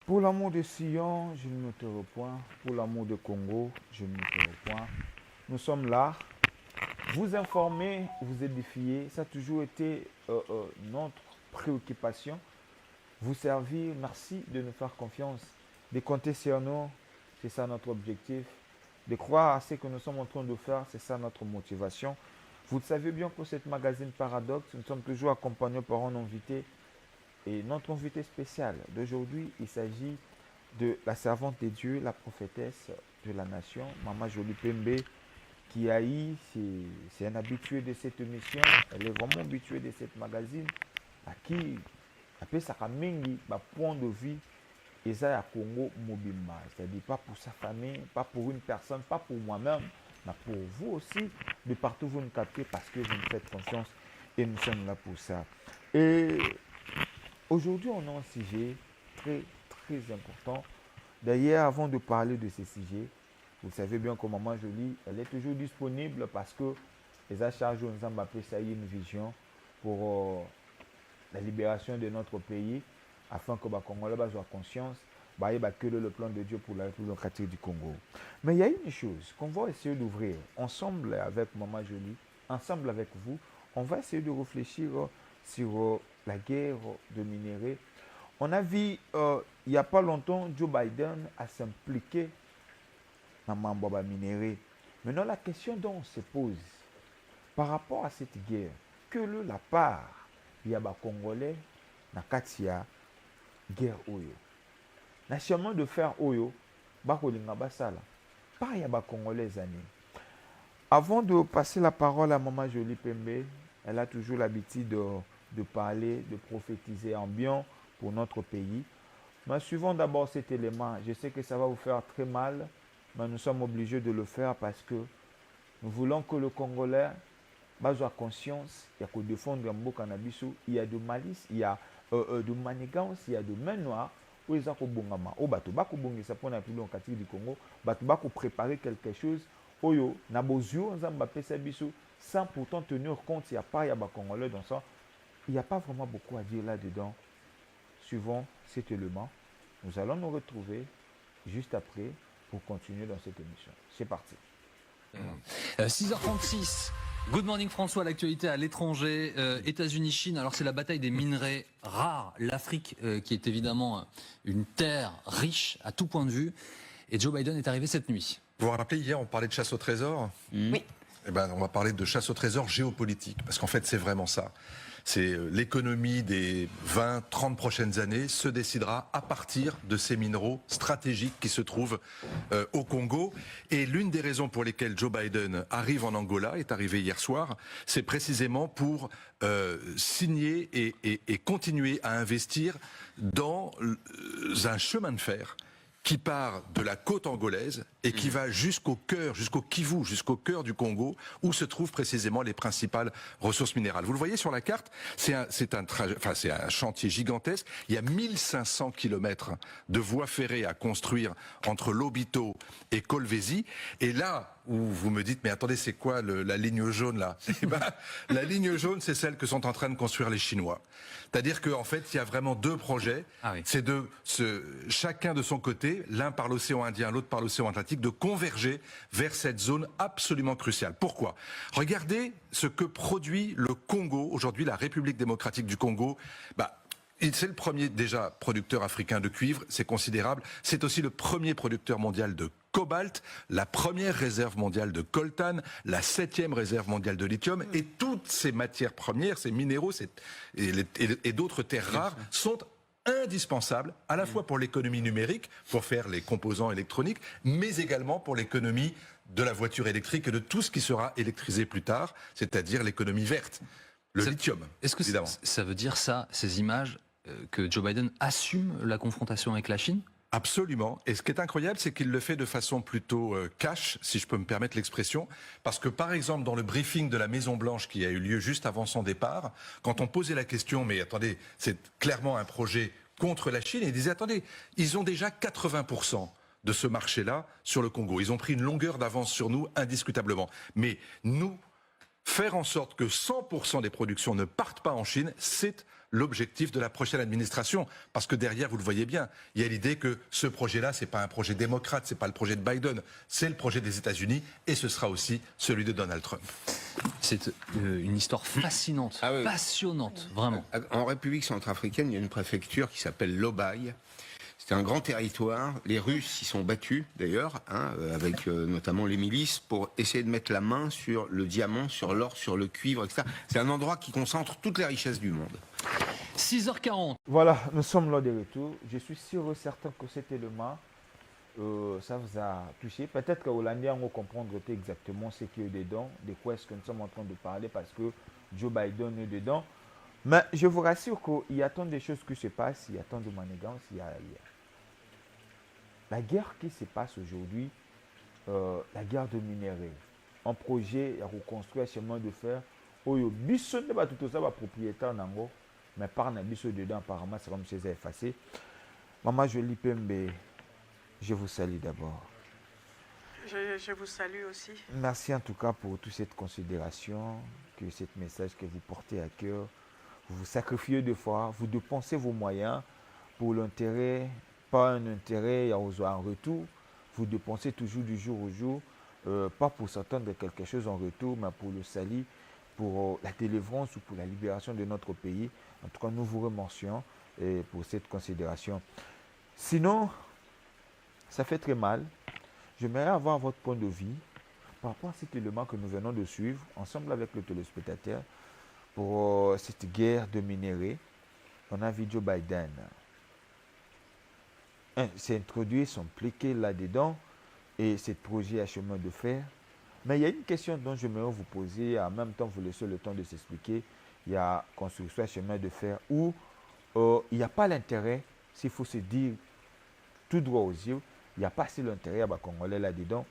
Pour l'amour de Sion, je ne me tairai point. Pour l'amour de Congo, je ne me tairai point. Nous sommes là. Vous informer, vous édifier, ça a toujours été notre préoccupation. Vous servir, merci de nous faire confiance. De compter sur nous, c'est ça notre objectif. De croire à ce que nous sommes en train de faire, c'est ça notre motivation. Vous savez bien que cette magazine Paradoxe, nous sommes toujours accompagnés par un invité. Et notre invité spécial d'aujourd'hui, il s'agit de la servante de Dieu, la prophétesse de la nation, Maman Jolie Pembe, qui a eu, c'est un habitué de cette émission, elle est vraiment habituée de cette magazine, à qui, après ça, point de vie, et ça, à Congo Mobima, c'est-à-dire pas pour sa famille, pas pour une personne, pas pour moi-même, mais pour vous aussi, de partout vous nous captez parce que vous nous faites confiance et nous sommes là pour ça. Et aujourd'hui, on a un sujet très, très important. D'ailleurs, avant de parler de ce sujet, vous savez bien que Maman Jolie, elle est toujours disponible parce que les achats nous ont appelé ça une vision pour la libération de notre pays, afin que les Congolais soient conscients que le plan de Dieu pour la République démocratique du Congo. Mais il y a une chose qu'on va essayer d'ouvrir ensemble avec Maman Jolie, ensemble avec vous, on va essayer de réfléchir sur la guerre de minerais. On a vu, il n'y a pas longtemps, Joe Biden a s'impliqué dans le minerai. Maintenant, la question dont on se pose par rapport à cette guerre, que la part, il y a des Congolais dans la guerre Oyo. Nationalement de faire Oyo, pas il y a des Congolais années. Avant de passer la parole à Maman Jolie Pembe, elle a toujours l'habitude de parler, de prophétiser en bien pour notre pays. Mais suivons d'abord cet élément. Je sais que ça va vous faire très mal, mais nous sommes obligés de le faire parce que nous voulons que le Congolais ait conscience, il y a que défendre un cannabis, il y a de malice, il y a de manigance, il y a de main noire. Où ils ont bongama, au bateau, bako bongi ça pour la République démocratique du Congo, bateau bako préparer quelque chose, oyo na bozio nzamba pesa biso, sans pourtant tenir compte il y a pas il y a ba Congolais dans ça, il n'y a pas vraiment beaucoup à dire là-dedans. Suivant cet élément, nous allons nous retrouver juste après pour continuer dans cette émission. C'est parti. 6h36. Good morning François, l'actualité à l'étranger, États-Unis, Chine. Alors c'est la bataille des minerais rares, l'Afrique qui est évidemment une terre riche à tout point de vue. Et Joe Biden est arrivé cette nuit. Vous vous rappelez, hier on parlait de chasse au trésor. Oui. Eh ben, on va parler de chasse au trésor géopolitique, parce qu'en fait c'est vraiment ça. C'est l'économie des 20-30 prochaines années se décidera à partir de ces minéraux stratégiques qui se trouvent au Congo. Et l'une des raisons pour lesquelles Joe Biden arrive en Angola, est arrivé hier soir, c'est précisément pour signer et continuer à investir dans un chemin de fer qui part de la côte angolaise et qui va jusqu'au cœur, jusqu'au Kivu, jusqu'au cœur du Congo, où se trouvent précisément les principales ressources minérales. Vous le voyez sur la carte, c'est un chantier gigantesque. Il y a 1500 kilomètres de voies ferrées à construire entre Lobito et Kolwezi. Et là où vous me dites, mais attendez, c'est quoi la ligne jaune là? Eh ben, la ligne jaune, c'est celle que sont en train de construire les Chinois. C'est-à-dire qu'en fait, il y a vraiment deux projets. Ah oui. C'est chacun de son côté, l'un par l'océan Indien, l'autre par l'océan Atlantique, de converger vers cette zone absolument cruciale. Pourquoi? Regardez ce que produit le Congo, aujourd'hui la République démocratique du Congo. C'est le premier déjà producteur africain de cuivre, c'est considérable. C'est aussi le premier producteur mondial de cobalt, la première réserve mondiale de coltan, la 7e réserve mondiale de lithium, et toutes ces matières premières, ces minéraux et d'autres terres rares sont indispensables à la fois pour l'économie numérique, pour faire les composants électroniques, mais également pour l'économie de la voiture électrique et de tout ce qui sera électrisé plus tard, c'est-à-dire l'économie verte. Le lithium, est-ce que évidemment. Ça veut dire ça, ces images, que Joe Biden assume la confrontation avec la Chine? Absolument. Et ce qui est incroyable, c'est qu'il le fait de façon plutôt cash, si je peux me permettre l'expression. Parce que, par exemple, dans le briefing de la Maison-Blanche qui a eu lieu juste avant son départ, quand on posait la question, mais attendez, c'est clairement un projet contre la Chine, il disait, attendez, ils ont déjà 80% de ce marché-là sur le Congo. Ils ont pris une longueur d'avance sur nous, indiscutablement. Mais nous, Faire en sorte que 100% des productions ne partent pas en Chine, c'est l'objectif de la prochaine administration. Parce que derrière, vous le voyez bien, il y a l'idée que ce projet-là, c'est pas un projet démocrate, c'est pas le projet de Biden, c'est le projet des États-Unis et ce sera aussi celui de Donald Trump. C'est une histoire fascinante, passionnante, vraiment. En République centrafricaine, il y a une préfecture qui s'appelle Lobaye. C'est un grand territoire. Les Russes y sont battus, d'ailleurs, avec notamment les milices, pour essayer de mettre la main sur le diamant, sur l'or, sur le cuivre, etc. C'est un endroit qui concentre toutes les richesses du monde. 6h40. Voilà, nous sommes là de retour. Je suis sûr et certain que cet élément, ça vous a touché. Peut-être que Hollandais vont comprendre exactement ce qu'il y a dedans, de quoi est-ce que nous sommes en train de parler, parce que Joe Biden est dedans. Mais je vous rassure qu'il y a tant de choses qui se passent, il y a tant de manigances, il y a la guerre qui se passe aujourd'hui, la guerre de minerais, un projet à reconstruire un chemin de fer, où biso ne va tout ça va propriétaire nango, mais par na biso dedans apparemment c'est comme si c'est effacé. Maman Jolie Pembe, je vous salue d'abord. Je vous salue aussi. Merci en tout cas pour toute cette considération, que ce message que vous portez à cœur. Vous vous sacrifiez deux fois, vous dépensez vos moyens pour l'intérêt, pas un intérêt en retour. Vous dépensez toujours du jour au jour, pas pour s'attendre de quelque chose en retour, mais pour le salut, pour la délivrance ou pour la libération de notre pays. En tout cas, nous vous remercions pour cette considération. Sinon, ça fait très mal. J'aimerais avoir votre point de vue par rapport à cet élément que nous venons de suivre, ensemble avec le téléspectateur, pour cette guerre de minerais. On a vu Joe Biden s'est introduit, s'impliquer là-dedans, et ce projet à chemin de fer. Mais il y a une question dont je voudrais vous poser, en même temps vous laissez le temps de s'expliquer. Il y a construction à chemin de fer où il n'y a pas l'intérêt, s'il faut se dire tout droit aux yeux, il n'y a pas assez l'intérêt à Congolais là-dedans.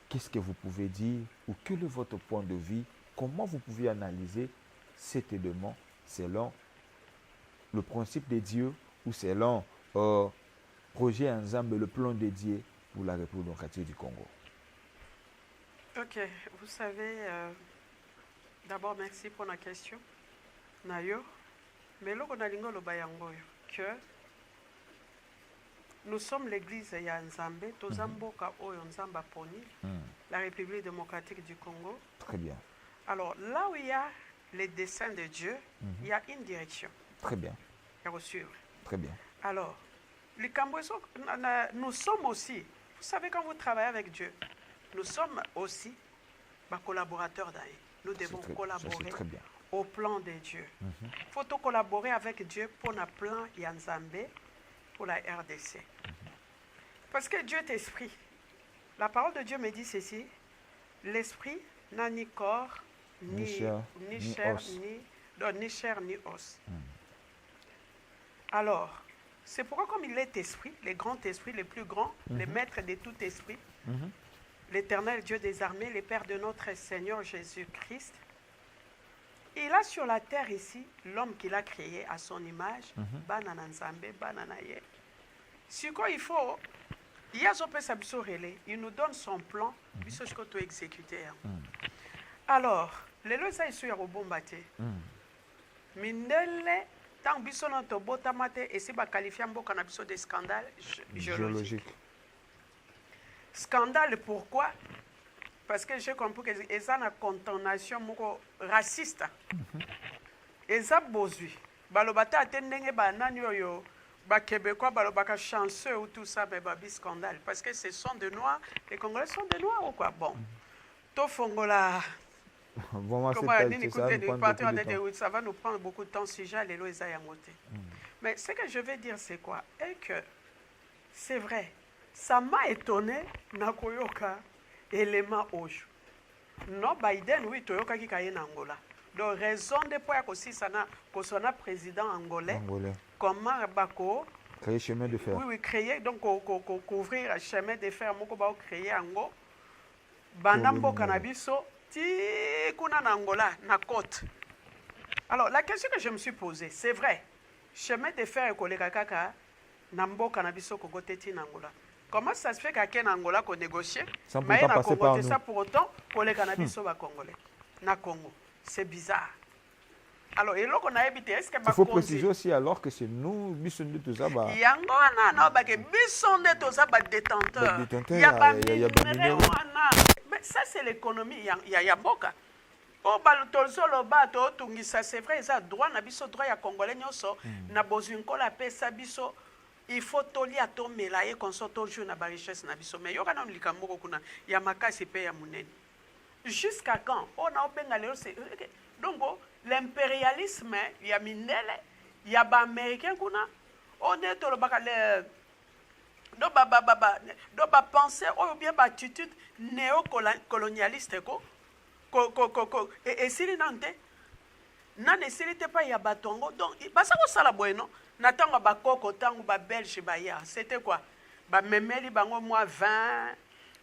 Qu'est-ce que vous pouvez dire, ou quel est votre point de vue, comment vous pouvez analyser cet élément selon le principe de Dieu ou selon projet ensemble, le plan dédié pour la République démocratique du Congo. Ok, vous savez, d'abord merci pour la question. Nayo, mais là on a que nous sommes l'église ya Nzambe, Tozamboka Oyo Nzamba Poni, la République démocratique du Congo. Très bien. Alors là où il y a les desseins de Dieu, il y a une direction. Très bien. Il y a suivre. Très bien. Alors, les Cambouissons, nous sommes aussi, vous savez, quand vous travaillez avec Dieu, nous sommes aussi collaborateurs d'Aïe. Nous devons collaborer au plan de Dieu. Il faut collaborer avec Dieu pour le plan Yanzambe, pour la RDC. Parce que Dieu est esprit. La parole de Dieu me dit ceci, l'esprit n'a ni corps, ni chair, ni os. Alors, c'est pourquoi comme il est esprit, les grands esprits, les plus grands, les maîtres de tout esprit, l'éternel Dieu des armées, les pères de notre Seigneur Jésus-Christ, il a sur la terre ici l'homme qu'il a créé à son image, banana nzambe, banana ye. Ce qu'il faut, il y a il nous donne son plan, il faut exécuter. Alors, les lois sont à Robombate. Mindele, tant biso na to botamate et si ba qualifier mboka na biso de scandale géologique. Scandale pourquoi? Parce que j'ai compris que ils ont une condamnation raciste. Ils ont besoin. Balobata atendenge ba nani oyo ba Québécois balobaka chanceux ou tout ça mais ba scandale parce que ce sont de noirs, les Congolais sont de noirs ou quoi? Bon. To fongola ça va nous prendre beaucoup de temps si j'ai les lois à monter. Mais ce que je veux dire, c'est quoi? Et que c'est vrai, ça m'a étonné, Nakoyoka, élément rouge. Non, Biden, oui, Toyoka qui est en Angola. Donc, raison de pourquoi aussi ça n'a pas président angolais. Comment Bako créer chemin de fer. Oui, créer, donc couvrir chemin de fer, Moko créer Ango. Banambo Cannabiso. Na côte. Alors, la question que je me suis posée, c'est vrai, chemin de fer et collègue kaka, Nambo Cannabiso Kogoteti Nangola. Comment ça se fait qu'à Ken Angola qu'on négocie, mais il a ça pour autant, collègue Cannabiso va congolais. na Congo. C'est bizarre. Alors, et là, on a évité, est-ce que il faut préciser aussi alors que c'est nous, Bissonde tout ça, bah. Yango na non, bah que Bissonde tout ça, bah détenteur. Il y a minéraux. Mais ça, c'est l'économie. Il y a boka. Oh, bah le tolso le bateau, tungisa, c'est vrai, ça droit na biso droit ya congolais nyoso, na bozunko la paix sa biso. Il faut toli à ton mélaye qu'on soit toujours na ba richesse na biso. Mais yoka na mlikamoko kuna ya makasi pe ya munene. Jusqu'à quand? On a openga leo c'est donc l'impérialisme, il y a minele, il y a ba américain kuna, on est tout le bakale do ba penser ou bien ba attitude néocolonialiste et si nante nane silite pas ya batongo donc basa ko sala bueno natango ba koko tango ba belge ba ya c'était quoi ba memeli bango moi 20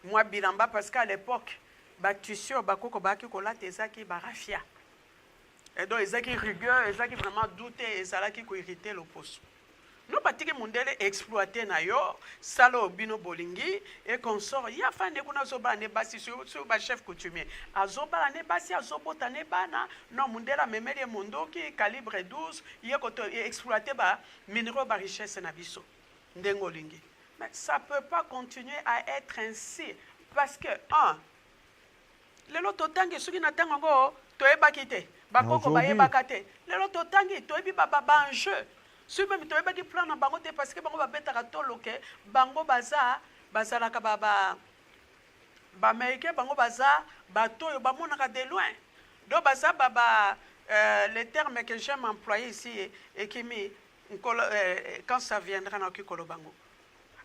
moi bilamba parce qu'à l'époque ba tissu ba koko ba ki ko la tezaki ba rafia. Et donc, ils ont rigueur, ils ont vraiment douté, ils ont irrité le poste. Nous, patiki mundele exploité na yo, salo bino bolingi, et qu'on sort, il y a fan de kuna zoba ne basi sur ba chef coutumier. Azoba ne basi, azobota ne bana, non mundela memeli mundo qui calibre 12, il y a exploité ba minéraux ba richesse na biso. Ndengolingi. Mais ça ne peut pas continuer à être ainsi. Parce que, le lot totangi, ceux qui n'attendent encore, tu es bakité. Bakoko baye bakate lelo totangi toyebi baba enjeu si même toyeba ki plan na bango te parce que bango babetaka toloke bango bazala ka baba américain bango baza bato yo bamonaka de loin donc baza baba les termes que j'aime employer ici et qui quand ça viendra na kikolo bango.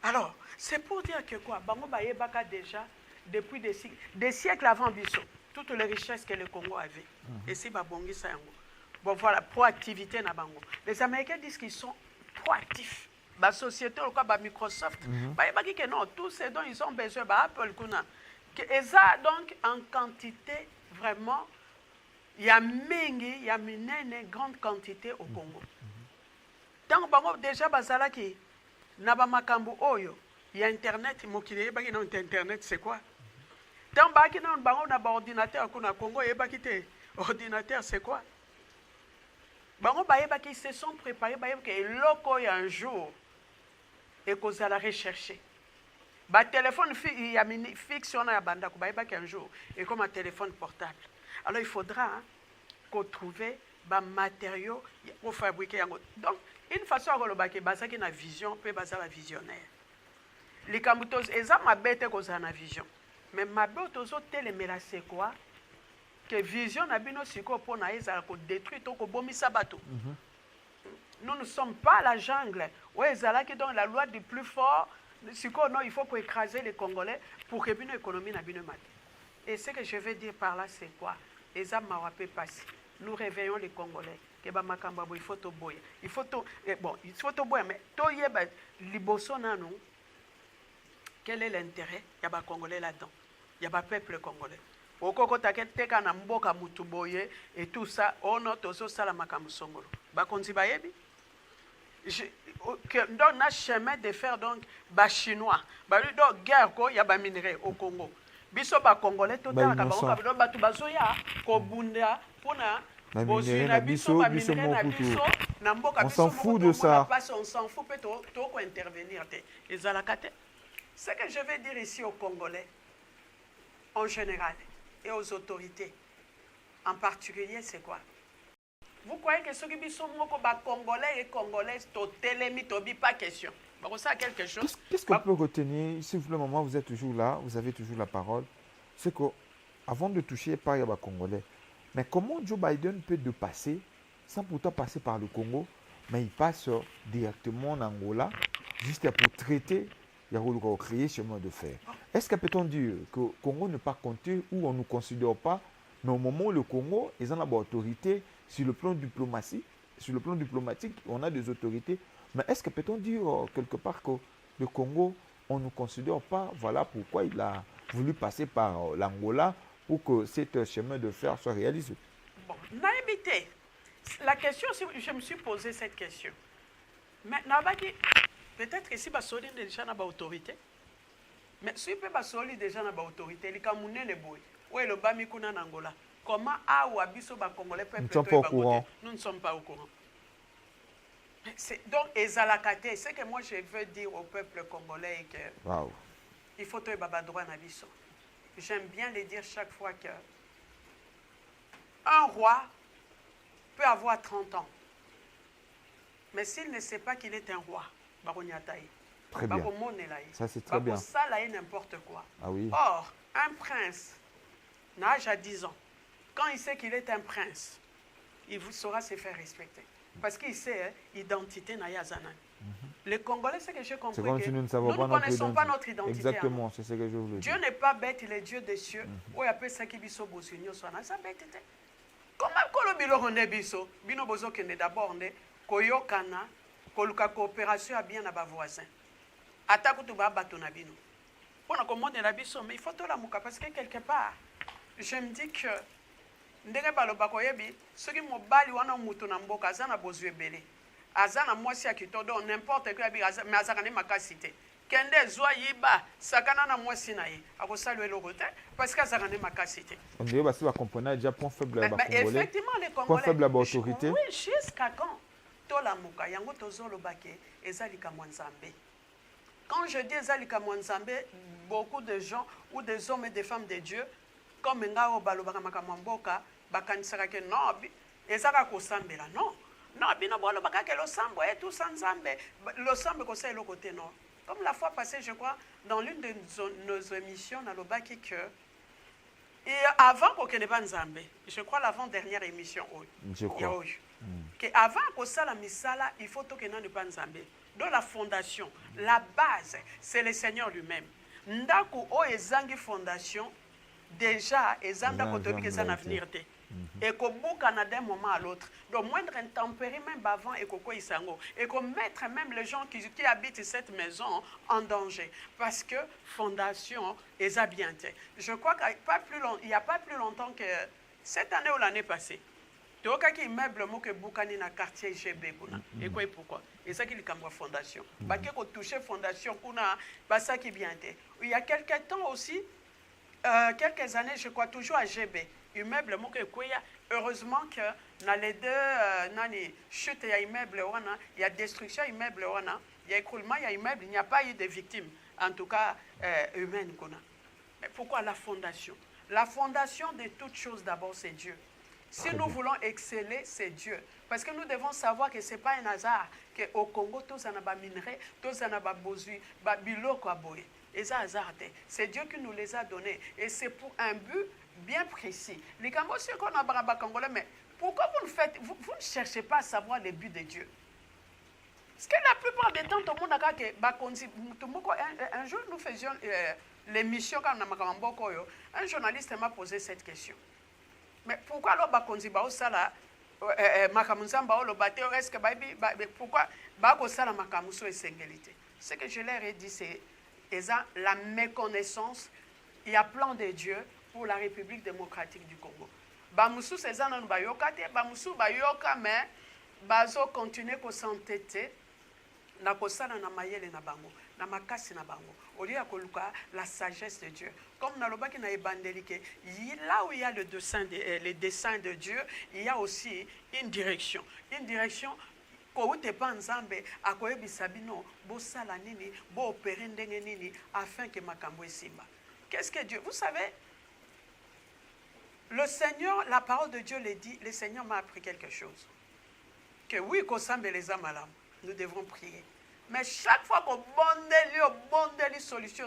Alors c'est pour dire que quoi bango baye baka déjà depuis des siècles avant biso toutes les richesses que le Congo avait. Et si Babongi Sayango. Bon voilà, proactivité na bango. Les Américains disent qu'ils sont proactifs. La société, Microsoft, que non, tous ces dont ils ont besoin, Apple, et ça donc en quantité vraiment, il y a mingi, il y a une grande quantité au Congo. Tant que déjà bazalaki, naba makambu oyo, il y a Internet, mokile baki non Internet, c'est quoi? Tant que nous avons un ordinateur au Congo, ordinateur, c'est quoi? Ils se sont préparés que l'oko un jour et qu'on allait rechercher. Le téléphone fixe on a un jour et comme un téléphone portable. Alors il faudra qu'on trouve des matériaux pour fabriquer. Donc, une façon à faire une vision, peut être la visionnaire. Les camoutos, ils ont ma bête qu'on a une vision. Mais ma bête aux autres, c'est quoi? Que vision n'a bien aussi pour détruire tout le monde. Nous ne sommes pas la jungle. Oui, qui donne la loi du plus fort. Non, il faut écraser les Congolais pour que l'économie n'a bien mal. Et ce que je veux dire par là, c'est quoi? Les âmes m'ont passé. Nous réveillons les Congolais. Il faut tout boyer. Il faut tout. Bon, il faut tout boyer. Mais tout y est, liboso nanou. Quel est l'intérêt? Il y a des Congolais là-dedans. Il y a des peuple congolais. Okoko taketeka na mboka mutuboye et tout ça, ono tozo sala makamu songolo. Bakonzi bayebi. Donc na chemin de faire donc ba chinois. Ba donc guerre ko ya ba minerai au Congo. Biso ba congolais total ka ba ko ba tu bazoya ko bunda pona bozina biso ba minerai na biso na mboka biso. On s'en fout de ça. On s'en fout peut to ko intervenir te. Ezalakate. Ce que je vais dire ici aux Congolais en général et aux autorités en particulier, c'est quoi? Vous croyez que ceux qui sont Congolais et Congolaises, pas question. Ça quelque chose. Qu'est-ce qu'on peut retenir? S'il vous plaît, maman, vous êtes toujours là, vous avez toujours la parole. C'est qu'avant de toucher par les Congolais, mais comment Joe Biden peut dépasser sans pourtant passer par le Congo, mais il passe directement en Angola, juste pour traiter. Il y a créé chemin de fer. Est-ce que peut-on dire que le Congo n'est pas compté ou on ne considère pas, mais au moment où le Congo est en autorité sur le plan diplomatique, on a des autorités. Mais est-ce que peut-on dire quelque part que le Congo, on ne considère pas, voilà pourquoi il a voulu passer par l'Angola pour que ce chemin de fer soit réalisé? Bon, naïveté. La question, je me suis posé cette question. Maintenant, peut-être que si Basoli est déjà dans l'autorité, mais si Basoli est déjà dans l'autorité, il y a les boy, ou le Bamikuna en Angola, Comment Awa Biso ba Congolais Nous ne sommes pas au courant. Nous ne sommes pas au courant. Donc, Ezalakate, c'est que moi je veux dire au peuple congolais que Wow. il faut que baba droit na biso. J'aime bien le dire chaque fois que un roi peut avoir 30 ans. Mais s'il ne sait pas qu'il est un roi, Très bien. Ça, c'est très bien. Ça, là, est n'importe quoi. Ah oui. Or, un prince, l'âge à 10 ans, quand il sait qu'il est un prince, il saura se faire respecter. Parce qu'il sait l'identité na Yazanan. Les Congolais, c'est que j'ai compris. C'est comme que si nous ne nous ne connaissons pas notre identité. Exactement, c'est ce que je voulais dire. Dieu n'est pas bête, il est Dieu des cieux. Oui, après ça qui biso bosunyo sona sa bête. Comment kolo bilo honde biso, bino bozo kende d'abord ne koyokana, koluka coopération a bien na ba voisin. Atako to ba bato na bino. Pour na komone la biso, mais il faut to la muka parce que quelque part, je me dis que ndenge baloba koyebi, soki mobali wana mutu na mboka azana bozwe belé. Azana mwasi ya kitodo n'importe quoi mais azakane makasite. Kende zwa yiba sakana na mwasi na ye. Akosalwe le rote parce que azakane makasite. On dirait que va comprendre déjà point faible à Congolais. Effectivement les Congolais. Point faible à l'autorité. Oui, jusqu'à quand tola muka yango tozolo bake ezalika mwanzambe. Quand je dis ezalika mwanzambe, beaucoup de gens ou des hommes et des femmes de Dieu comme ngao balobaka makamamboka bakanisaka ke non ezaka kosambela non. Non, bino bolo bakake lo sambo et tout sans zambe. Lo sambo ko c'est le côté non. Comme la fois passée, je crois, dans l'une de nos émissions, on a le baki que et avant qu'on ne pas nzambe, je crois l'avant-dernière émission je crois. Que avant qu'on ça la misala, il faut que ne pas nzambe. Dans la fondation, la base, c'est le Seigneur lui-même. Ndako o ezangi fondation déjà ezanda ko tobi que ça avenir te. Et qu'on bouge d'un moment à l'autre. Donc, moindre intempérie, même avant, et qu'on et qu'on mette même les gens qui habitent cette maison en danger. Parce que fondation est habientée. Je crois qu'il n'y a pas plus longtemps que cette année ou l'année passée. Tu vois qu'il y a un immeuble que Boukani dans le quartier GB. Et quoi et pourquoi? Et ça qui est la fondation. Parce qu'il a touché fondation, ça qui est bien. Il y a quelques temps aussi, quelques années, je crois, toujours à GB. Immeuble heureusement que dans les deux chutes il y a immeuble il y a destruction immeuble il y a écroulement il y a immeuble il n'y a pas eu de victimes en tout cas humaines qu'on a. Mais pourquoi la fondation de toutes choses d'abord c'est Dieu. Si nous voulons exceller c'est Dieu parce que nous devons savoir que c'est pas un hasard que au Congo tous en a minerais tous en a besoin biloko aboye et ça hasard c'est Dieu qui nous les a donnés et c'est pour un but bien précis. Les Cambodgiens qu'on a Congolais, mais pourquoi vous ne cherchez pas à savoir les buts de Dieu? Parce que la plupart des temps, tout le monde a que un jour nous faisions l'émission quand on a un journaliste m'a posé cette question. Mais pourquoi alors bakonzi ba osala makamunzamba o lobate est-ce que pourquoi ba osala makamuso esengélité? Ce que je leur ai dit c'est la méconnaissance, il y a plan de Dieu pour la République démocratique du Congo. Bamoussou c'est ça non bayoka te bamoussou bayoka mais bazo continuer ko s'entêter na kosala na mayele na bango na makasi na bango au lieu ya koluka la sagesse de Dieu comme na lobaki na ebandelike là où il y a le dessein de Dieu il y a aussi une direction ko ute pa nzambe akoyebisa bino bosala nini bo opérer ndenge nini afin que makambo esimba. Qu'est-ce que Dieu vous savez. Le Seigneur, la parole de Dieu le dit, le Seigneur m'a appris quelque chose. Que oui, nous devons prier. Mais chaque fois qu'on bonde les solutions,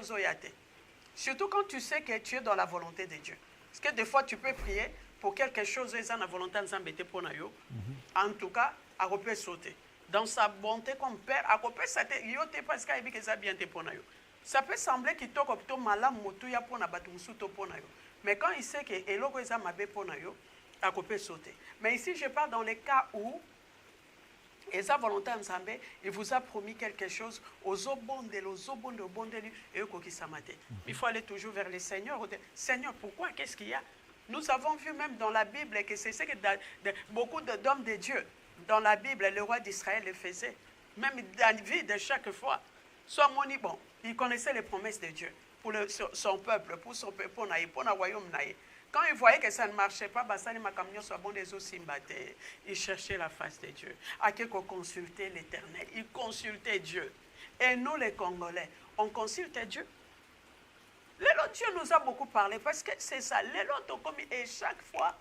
surtout quand tu sais que tu es dans la volonté de Dieu. Parce que des fois, tu peux prier pour quelque chose, et la volonté en tout cas, à peut sauter. Dans sa bonté comme Père, à peut sauter, parce qu'il a bien ça peut sembler qu'il t'a malade, mais quand il sait que Eloko est mabé ponayo, à peut sauter. Mais ici, je parle dans les cas où Esa volonté Nzambe, il vous a promis quelque chose aux obondes, et au samate. Il faut aller toujours vers le Seigneur. Seigneur, pourquoi? Qu'est-ce qu'il y a? Nous avons vu même dans la Bible que c'est ce que beaucoup d'hommes de Dieu, dans la Bible, le roi d'Israël le faisait. Même dans la vie de chaque fois. Soit Moni, bon, il connaissait les promesses de Dieu pour son peuple, pour son peuple, pour le royaume. quand ils voyaient que ça ne marchait pas, ils cherchaient la face de Dieu. À qui consulter l'Éternel. Ils consultaient Dieu. Et nous, les Congolais, on consulte Dieu. Dieu nous a beaucoup parlé parce que c'est ça. Et chaque fois,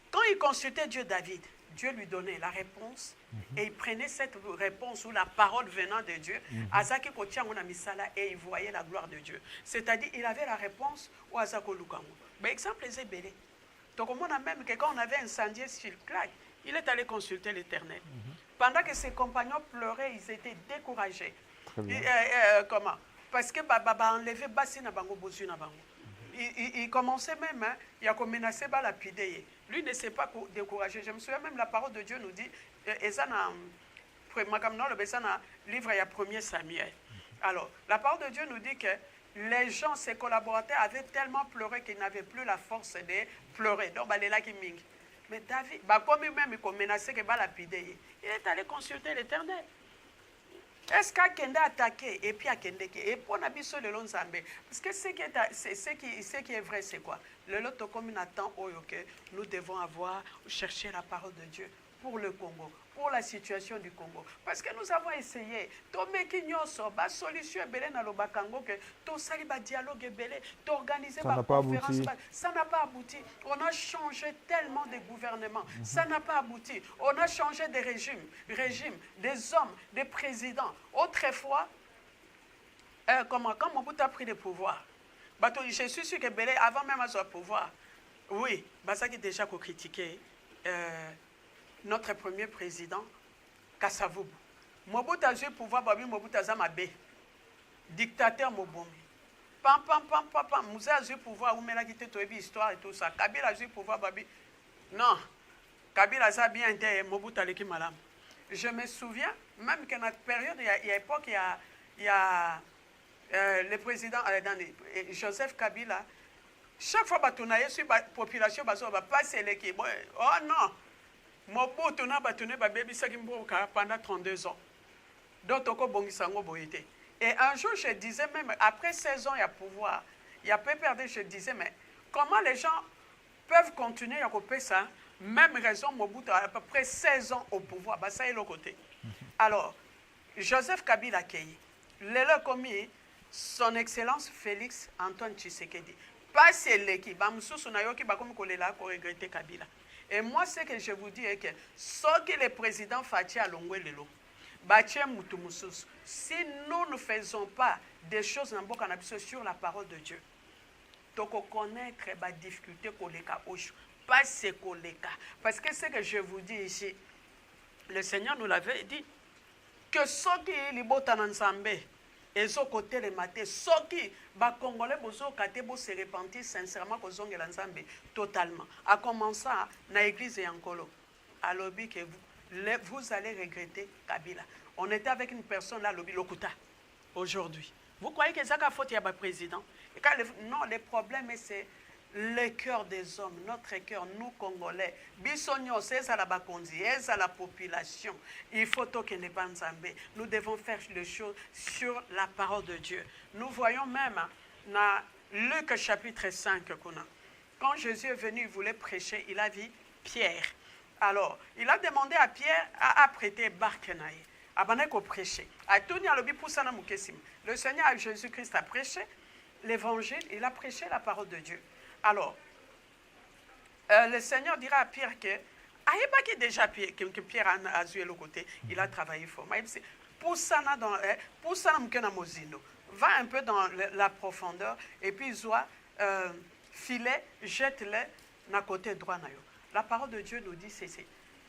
quand il consultait Dieu David, Dieu lui donnait la réponse et il prenait cette réponse ou la parole venant de Dieu, et il voyait la gloire de Dieu. C'est-à-dire, il avait la réponse au Azako Lukango. Mais exemple, les ébélés. Donc, on a même que quand on avait incendié Chilclac, il est allé consulter l'Éternel. Pendant que ses compagnons pleuraient, ils étaient découragés. Comment? Parce que enlevé Bassi na bango bozu na bango. Il commençait même, il a menacé la lapider. Lui ne s'est pas découragé. Je me souviens même, la parole de Dieu nous dit, et ça dans le livre, il y a 1er Samuel. Alors, la parole de Dieu nous dit que les gens, ses collaborateurs, avaient tellement pleuré qu'ils n'avaient plus la force de pleurer. Donc, il est là qui ming. Mais David, comme lui-même, il a menacé que la lapider. Il est allé consulter l'Éternel. Est-ce qu'Akende a attaqué et puis Akende et pour Nabiso le long Zambé? Parce que ce qui est vrai, c'est quoi? Le lot comme une attend que nous devons avoir, chercher la parole de Dieu pour le Congo, pour la situation du Congo. Parce que nous avons essayé, la solution est belle dans le Bakango, que dialogue est belle, d'organiser ma conférence. Ça n'a pas abouti. On a changé tellement de gouvernements. Ça n'a pas abouti. On a changé de régimes, des hommes, des présidents. Autrefois, quand Mobutu a pris le pouvoir, je suis sûr que Belé, avant même à son pouvoir, oui, ça qui déjà critiqué. Notre premier président, Kasavubu. Mobutu a eu pouvoir, Mobutu a Mabé. Dictateur Mobomi. Pam, Moussa a eu pouvoir, Oumela qui te histoire et tout ça. Kabila a eu pouvoir, Babi. Non. Kabila a bien été Mobutu a malam. Je me souviens, même qu'à notre période, il y a époque, il y a le président Joseph Kabila. Chaque fois que tu sur la population, tu vas passer l'équipe. Oh non! Mobutu na batune ba baby sakimboka pendant 32 ans. Donc toko bongisango boyete. Et un jour je disais même après 16 ans il y a pouvoir, il y a peu perdu, je disais mais comment les gens peuvent continuer à couper ça? Même raison Mobutu a à peu près 16 ans au pouvoir, bah ça est le côté. Alors Joseph Kabila Keyi, le commis son excellence Félix Antoine Tshisekedi. Pas c'est l'équipe, ba mususu na yoki ba komi kolela ko regretter Kabila. Et moi, ce que je vous dis est que ce que le président Fatia a longé lelo, si nous ne faisons pas des choses sur la parole de Dieu, donc on connaît la difficulté pas ce koleka. Parce que ce que je vous dis ici, le Seigneur nous l'avait dit, que ce qui est libotanansambe, et ce côté le matin, ce qui va congolais bozo kate bo se repentir sincèrement ko zongela nzambe totalement. A commencer na église Yankolo. À l'obi que vous allez regretter Kabila. On était avec une personne là l'obi Lokuta aujourd'hui. Vous croyez que ça a faute il y a pas président? Et quand non, le problème c'est le cœur des hommes, notre cœur, nous Congolais, bisogno, c'est à la bakonzi, c'est à la population. Il faut que ne pas nzambe. Nous devons faire les choses sur la parole de Dieu. Nous voyons même dans Luc chapitre 5 quand Jésus est venu, il voulait prêcher, il a vu Pierre. Alors, il a demandé à Pierre à prêter barque naïe, à prêcher. Le Seigneur Jésus-Christ a prêché l'évangile, il a prêché la parole de Dieu. Alors, le Seigneur dira à Pierre que, déjà que Pierre a joué le côté, il a travaillé fort. Pour ça, va un peu dans la profondeur et puis il doit filer, jette-le dans le côté droit. La parole de Dieu nous dit ceci.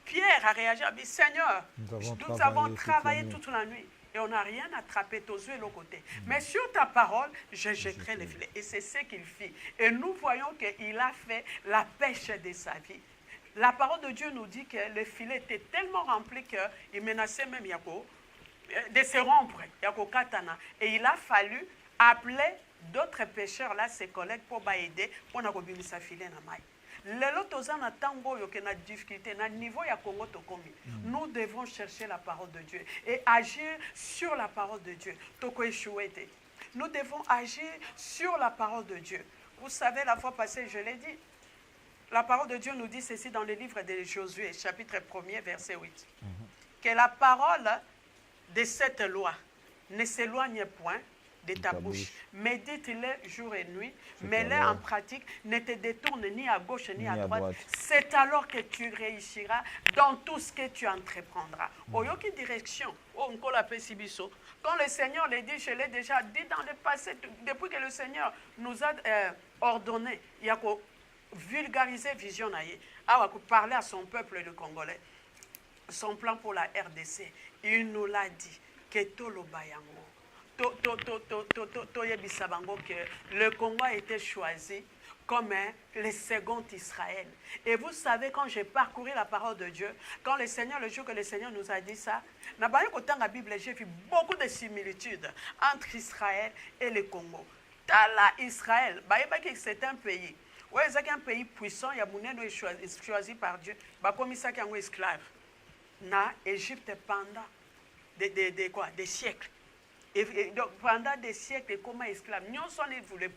Pierre a réagi, a dit Seigneur, nous avons travaillé toute la nuit. Et on n'a rien attrapé, tous yeux de l'autre côté. Mais sur ta parole, je jetterai les filets. Et c'est ce qu'il fit. Et nous voyons qu'il a fait la pêche de sa vie. La parole de Dieu nous dit que le filet était tellement rempli qu'il menaçait même Yako de se rompre, Yako Katana. Et il a fallu appeler d'autres pêcheurs, là, ses collègues, pour aider, pour nous faire sa filet dans la maille. Nous devons chercher la parole de Dieu et agir sur la parole de Dieu. Nous devons agir sur la parole de Dieu. Vous savez, la fois passée, je l'ai dit. La parole de Dieu nous dit ceci dans le livre de Josué, chapitre 1er, verset 8. Que la parole de cette loi ne s'éloigne point de ta bouche. Médite-les jour et nuit, mets-les en pratique, ne te détourne ni à gauche ni à droite. C'est alors que tu réussiras dans tout ce que tu entreprendras. Oyoki direction, quand le Seigneur l'a dit, je l'ai déjà dit dans le passé, depuis que le Seigneur nous a ordonné, il y a vulgariser vision naïe, parler à son peuple le Congolais, son plan pour la RDC, il nous l'a dit que le Congo a été choisi comme le second Israël. Et vous savez, quand j'ai parcouru la parole de Dieu, quand le Seigneur, le jour que le Seigneur nous a dit ça, dans la Bible, j'ai vu beaucoup de similitudes entre Israël et le Congo. Dans Israël, c'est un pays. Oui, c'est un pays puissant, il y a choisi par Dieu. Comme ça, il y a un esclave. Dans l'Égypte, pendant des siècles. Et donc, pendant des siècles, comme esclave, nous sommes voulu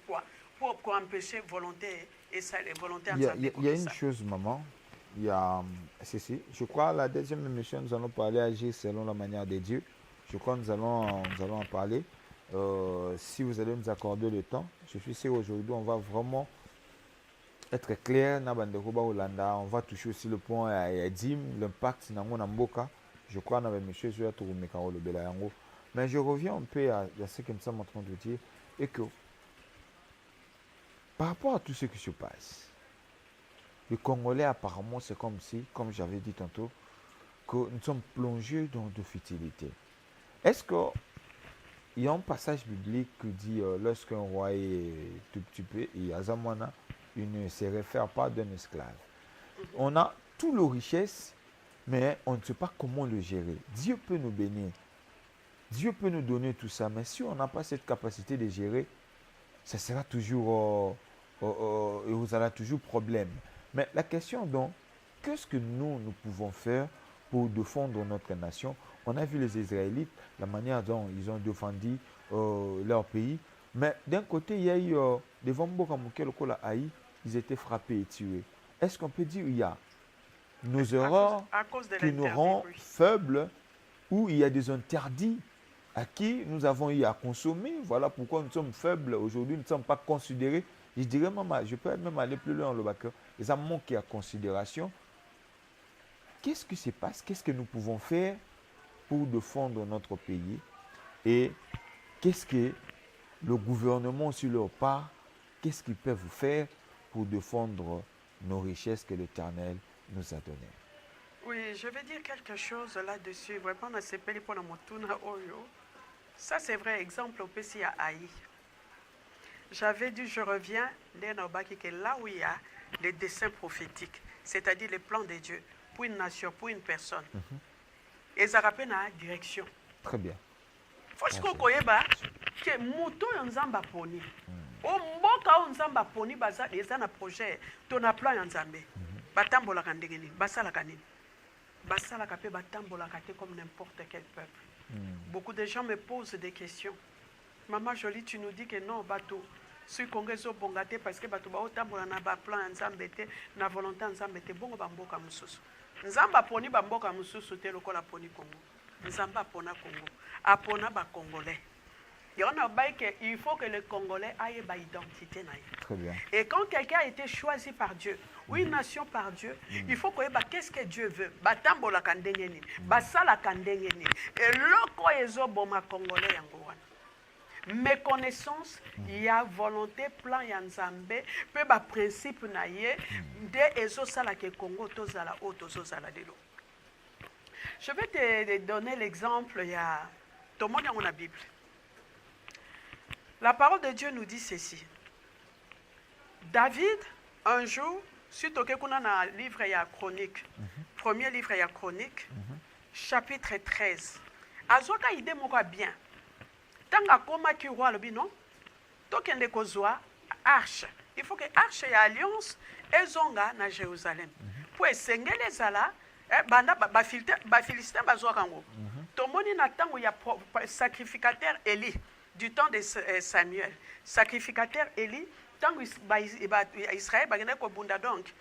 pour empêcher volonté et ça, les volontés. Il y a une chose, maman. Il y a ceci. Je crois la deuxième émission, nous allons parler agir selon la manière de Dieu. Je crois que nous allons en parler. Si vous allez nous accorder le temps, je suis sûr aujourd'hui, on va vraiment être clair. On va toucher aussi le point à Dim, l'impact dans mon amboka. Je crois que monsieur mais je reviens un peu à ce que nous sommes en train de dire et que par rapport à tout ce qui se passe, les Congolais apparemment c'est comme si, comme j'avais dit tantôt, que nous sommes plongés dans de futilité. Est-ce qu'il y a un passage biblique qui dit lorsqu'un roi est tout petit peu et Azamwana, il ne se réfère pas d'un esclave. On a toute la richesse, mais on ne sait pas comment le gérer. Dieu peut nous bénir. Dieu peut nous donner tout ça, mais si on n'a pas cette capacité de gérer, ça sera toujours, et vous aurez toujours problème. Mais la question donc, qu'est-ce que nous pouvons faire pour défendre notre nation? On a vu les Israélites, la manière dont ils ont défendu leur pays. Mais d'un côté, il y a eu des Vamboka Moukelokola Haï, ils étaient frappés et tués. Est-ce qu'on peut dire qu'il y a nos erreurs qui nous rendent faibles ou il y a des interdits à qui nous avons eu à consommer? Voilà pourquoi nous sommes faibles aujourd'hui, nous ne sommes pas considérés. Je dirais même, je peux même aller plus loin dans le bac. Les amants manqué à considération. Qu'est-ce qui se passe? Qu'est-ce que nous pouvons faire pour défendre notre pays? Et qu'est-ce que le gouvernement sur leur part, qu'est-ce qu'ils peuvent faire pour défendre nos richesses que l'Éternel nous a données? Oui, je vais dire quelque chose là-dessus. Vraiment, dans ces pays pour la Motuna Oyo. Ça, c'est vrai, exemple au PC à Haï. J'avais dit, je reviens, que là où il y a les desseins prophétiques, c'est-à-dire les plans de Dieu, pour une nation, pour une personne. Et ça rappelle la direction. Très bien. Faut que moto nzamba poni. O mboka nzamba poni baza na projet, ton plan nzambe. Batambola kandengeni, basala kanini. Basala kapé batambola kate comme n'importe quel peuple. Beaucoup de gens me posent des questions. Maman Jolie, tu nous dis que non, bateau. Si Congreso bongate parce que bateau ba otambola na ba plan nzambe te, na volonté nzambe te, bongo bamboka mususu. Nzamba poni bamboka mususu te lokola poni Congo. Nzamba pona Congo. Apona ba Congolais. Il faut que le Congolais aille ba identité. Très bien. Et quand quelqu'un a été choisi par Dieu, ou une nation par Dieu, il faut qu'on ait qu'est-ce que Dieu veut. Batambola kandengeni, basala kandengeni. Et loko ezo boma Congolais yangowana. Méconnaissance, il y a volonté, plan yanzambe, peu ba principe naie, de ezo sala ke Congo tozala o tozala de l'eau. Je vais te donner l'exemple, il y a tout le monde dans la Bible. La parole de Dieu nous dit ceci. David, un jour, suite au livre il y a Chronique, premier livre il y a Chronique, chapitre 13. Azoka idée moka bien. Tanga koma ki roi le binon, tokende kozwa arche. Il faut que arche et alliance ezonga na Jérusalem. Pour esengele zala, banda ba Philistin bazwa kango. Tomoni na tango ya sacrificateur Élie. Du temps de Samuel, sacrificateur Élie, ntango Israël bakende kobunda donc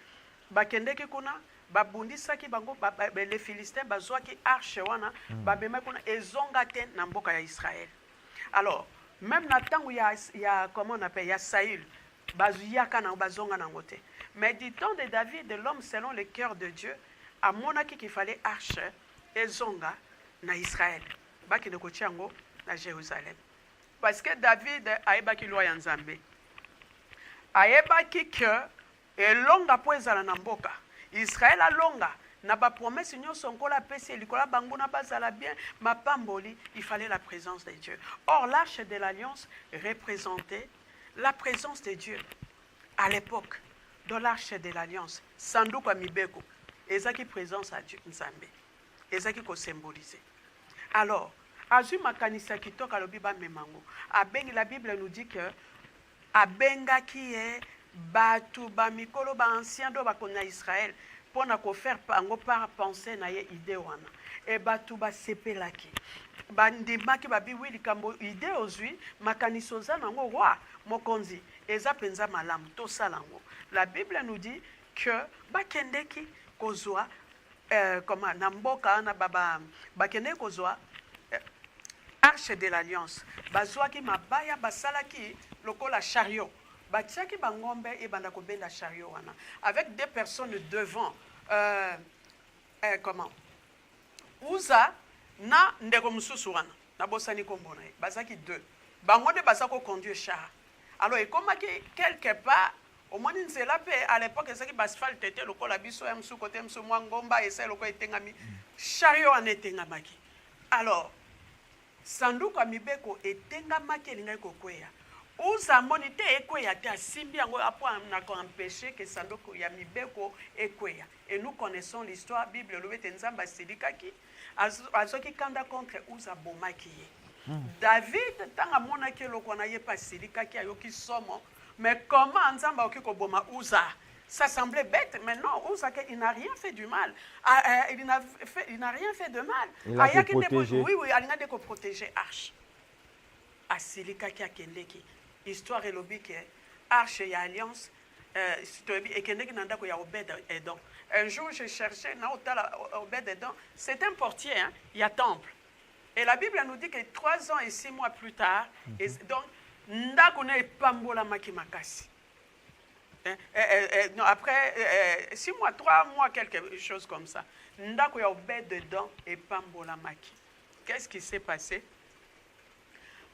bakendeki kuna babundisaki bango les Philistins bazwaki arche wana babema kuna ezonga te na mboka ya Israël. Alors même na ntango ya comment on appelle ya Saül bazuyaka na bazonga nango te. Mais du temps de David, de l'homme selon le cœur de Dieu, à monaki qu'il fallait arche ezonga na Israël bakende kotiango na Jérusalem. Parce que David ayebaki loi ya Nzambe. Ayebaki que elonga po ezala na mboka. Israël alonga na ba promesse nyonso nkola apesi likola bango na bazala bien mapamboli, il fallait la présence de Dieu. Or l'arche de l'alliance représentait la présence de Dieu. À l'époque, dans l'arche de l'alliance, sanduku mibeko, ezaki présence à Dieu Nzambe. Ezaki ko symboliser. Alors, azui makanisa kitoka lobi ba memango. Abengi la Bible nous dit que abenga ki e batu ba mikolo ba ancien do ba kona Israël pona ko faire pango par penser na ye idée wana. E batu ba sepelaki. Bandimaki ba biwi likambo idée ozui makaniso za nango roi mokonzi eza penza malamu to salango. La Bible nous dit que bakendeki kozwa comment namboka na baba bakende kozwa arche de l'alliance bazwaki mabaya basalaki lokola chariot batiaki bangombe et banda kobenda chariot wana avec des personnes devant comment Uza na ndeko mususu wana na bosani kombona bazaki deux bango de bazako conduire char. Alors et comme quelque part au moins nzela pe à l'époque ezaki basphalt était lokola biso ya msu côté msu mwangomba esa lokola etengami chariot en etengamaki. Alors sanduku amibeko etengamaki elingai kokweya. Uza monite ekweya te asimbi yango apo na ko empêcher que sanduku ya mibeko ekweya. Et nous connaissons l'histoire Bible lobe tenzamba silikaki azoki kanda contre Uza bomaki. David tanga monaki lokona ye pa silikaki ayoki somo. Mais comment Nzamba okiko boma Uza? Ça semblait bête, mais non, Uza il n'a rien fait du mal. Il n'a rien fait de mal. Il a été protégé. Oui, il a été protégé arche. Asilika ki akendeki. Histoire et lobby que arche et alliance et kendeki nanda ko ya Obed-Edom. Un jour je cherchais na otala Obed-Edom, c'est un portier hein, il y a temple. Et la Bible nous dit que 3 ans et 6 mois plus tard, et donc ndako na epambola maki makasi. Non, après 6 mois, 3 mois, quelque chose comme ça. Ndako ya Obed-Edom epambola maki. Qu'est-ce qui s'est passé?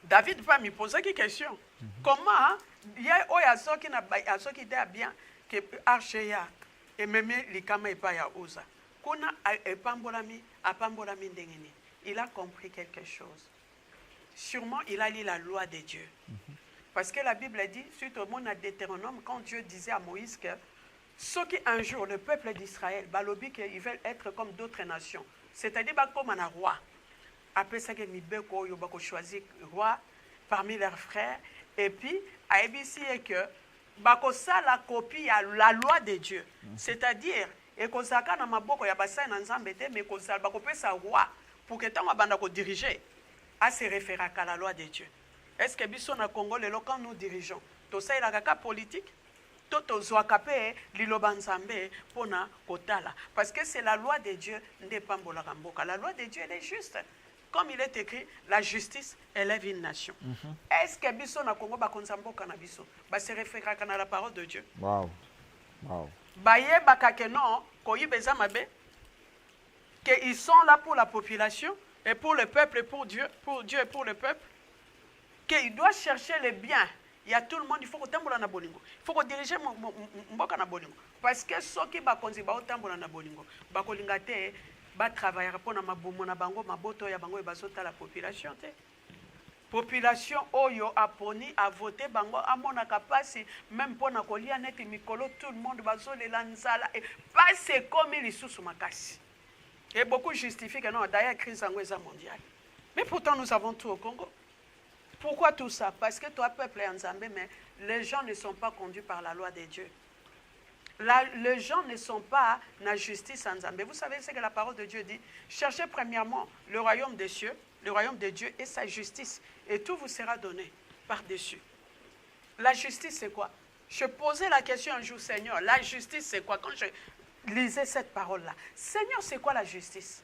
David va me poser une question. Comment il y a Oyasoki na Asoki de bien que Archeya et même likama et pas ya Uza. Kuna epambolami apambolami ndengeni. Il a compris quelque chose. Sûrement, il a lu la loi de Dieu. Parce que la Bible dit, suite au monde à Deutéronome, quand Dieu disait à Moïse que ceux qui un jour, le peuple d'Israël, balobi qu'ils veulent être comme d'autres nations, c'est-à-dire comme un roi. Après ça, ils ont choisi roi parmi leurs frères. Et puis, à ABC, que ça la copie à la loi de Dieu. C'est-à-dire, et que ça na maboko ya basai na nzambete, mais que ça bakopé sa roi pour que tant abanda ko diriger à se référer à la loi de Dieu. Est-ce que biso na Congo le quand nous dirigeons, to ça il a kaka politique, toto zoakape liloba nzambe pona kotala parce que c'est la loi de Dieu ndepambola kamboka. La loi de Dieu elle est juste. Comme il est écrit, la justice élève une nation. Est-ce que biso na Congo ba konzamboka na biso ba se référer à la parole de Dieu? Wow. Wow. Baye bakake non, koyibeza mabe que ils sont là pour la population et pour le peuple et pour Dieu et pour le peuple. Qu'il doit chercher le bien. Il y a tout le monde, il faut que tambola na bolingo. Il faut que diriger mboka na bolingo. Parce que ceux qui ba konzi ba tambola na bolingo, ba kolinga te ba travailler pour na mabumo na bango maboto ya bango e bazota la population te. Population oyo aponi a voté bango amona kapasi même pour na kolia neti mikolo tout le monde bazole lanzala et pas c'est comme il sous makasi. Et beaucoup justifient que non d'ailleurs crise angweza mondiale. Mais pourtant nous avons tout au Congo. Pourquoi tout ça? Parce que toi, peuple est en Zambie, mais les gens ne sont pas conduits par la loi de Dieu. Les gens ne sont pas dans la justice en Zambie. Vous savez ce que la parole de Dieu dit? Cherchez premièrement le royaume des cieux, le royaume de Dieu et sa justice. Et tout vous sera donné par-dessus. La justice, c'est quoi? Je posais la question un jour, Seigneur, la justice c'est quoi? Quand je lisais cette parole-là, Seigneur, c'est quoi la justice?